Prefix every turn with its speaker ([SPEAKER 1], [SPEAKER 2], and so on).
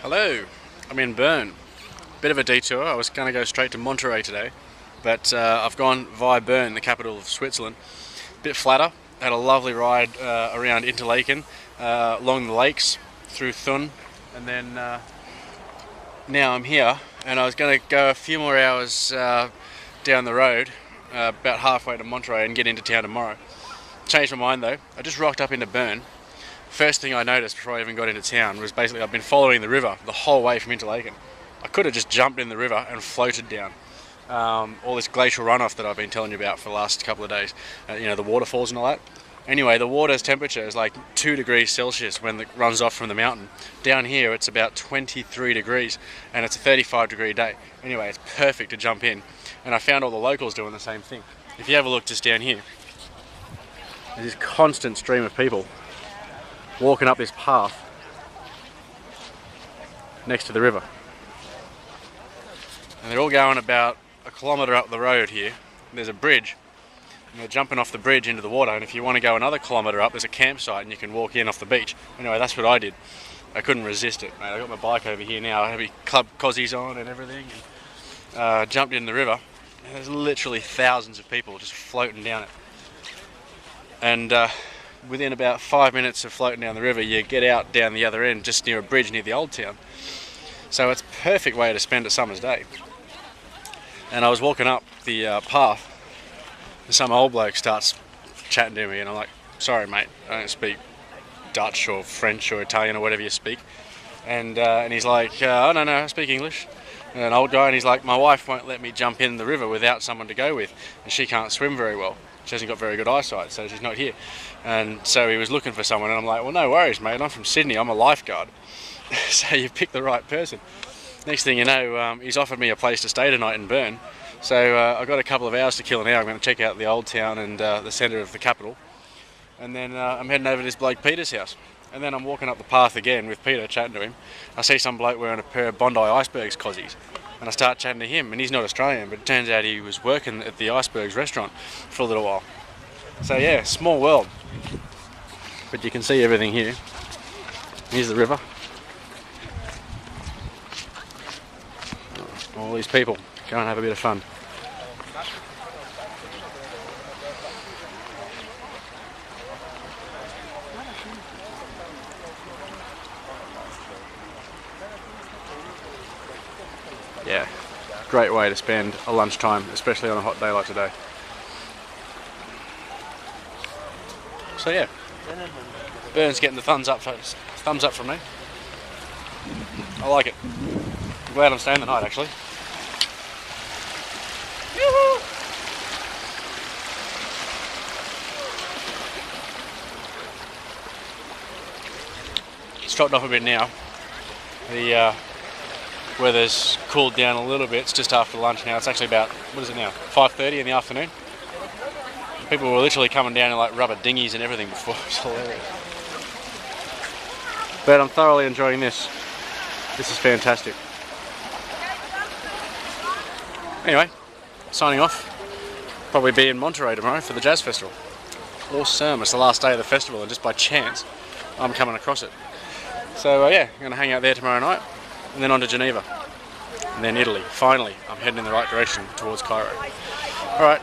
[SPEAKER 1] Hello, I'm in Bern. Bit of a detour. I was going to go straight to Monterey today, but I've gone via Bern, the capital of Switzerland. Bit flatter. Had a lovely ride around Interlaken, along the lakes, through Thun, and then now I'm here, and I was going to go a few more hours down the road, about halfway to Monterey, and get into town tomorrow. Changed my mind though. I just rocked up into Bern. First thing I noticed before I even got into town was basically I've been following the river the whole way from Interlaken. I could have just jumped in the river and floated down. All this glacial runoff that I've been telling you about for the last couple of days, the waterfalls and all that. Anyway, the water's temperature is like 2 degrees Celsius when it runs off from the mountain. Down here it's about 23 degrees and it's a 35-degree day. Anyway, it's perfect to jump in, and I found all the locals doing the same thing. If you have a look just down here, there's this constant stream of people walking up this path next to the river. And they're all going about a kilometre up the road here. There's a bridge, and they're jumping off the bridge into the water, and if you want to go another kilometre up, there's a campsite and you can walk in off the beach. Anyway, that's what I did. I couldn't resist it, mate. I got my bike over here now, I have my club cozies on and everything, and jumped in the river. And there's literally thousands of people just floating down it. And within about 5 minutes of floating down the river, you get out down the other end, just near a bridge near the old town. So it's a perfect way to spend a summer's day. And I was walking up the path, and some old bloke starts chatting to me, and I'm like, sorry mate, I don't speak Dutch or French or Italian or whatever you speak. And he's like, oh no, I speak English. And an old guy, and he's like, my wife won't let me jump in the river without someone to go with, and she can't swim very well. She hasn't got very good eyesight, so she's not here. And so he was looking for someone, and I'm like, well, no worries, mate. I'm from Sydney. I'm a lifeguard. So you picked the right person. Next thing you know, he's offered me a place to stay tonight in Bern. So I've got a couple of hours to kill now. I'm going to check out the old town and the centre of the capital. And then I'm heading over to this bloke Peter's house. And then I'm walking up the path again with Peter, chatting to him. I see some bloke wearing a pair of Bondi Icebergs cozies. And I start chatting to him, and he's not Australian, but it turns out he was working at the Icebergs restaurant for a little while. So yeah, small world. But you can see everything here. Here's the river. All these people go and have a bit of fun. Yeah, great way to spend a lunchtime, especially on a hot day like today. So yeah, Bern's getting the thumbs up from me. I like it. I'm glad I'm staying the night actually. Yoo-hoo! It's dropped off a bit now. The weather's cooled down a little bit. It's just after lunch now. It's actually about, what is it now, 5:30 in the afternoon. People were literally coming down in like rubber dinghies and everything before. It's hilarious. But I'm thoroughly enjoying this. This is fantastic. Anyway, signing off. Probably be in Monterey tomorrow for the Jazz Festival. Awesome. It's the last day of the festival, and just by chance I'm coming across it. So yeah, I'm going to hang out there tomorrow night, and then on to Geneva, and then Italy. Finally, I'm heading in the right direction towards Cairo. Alright,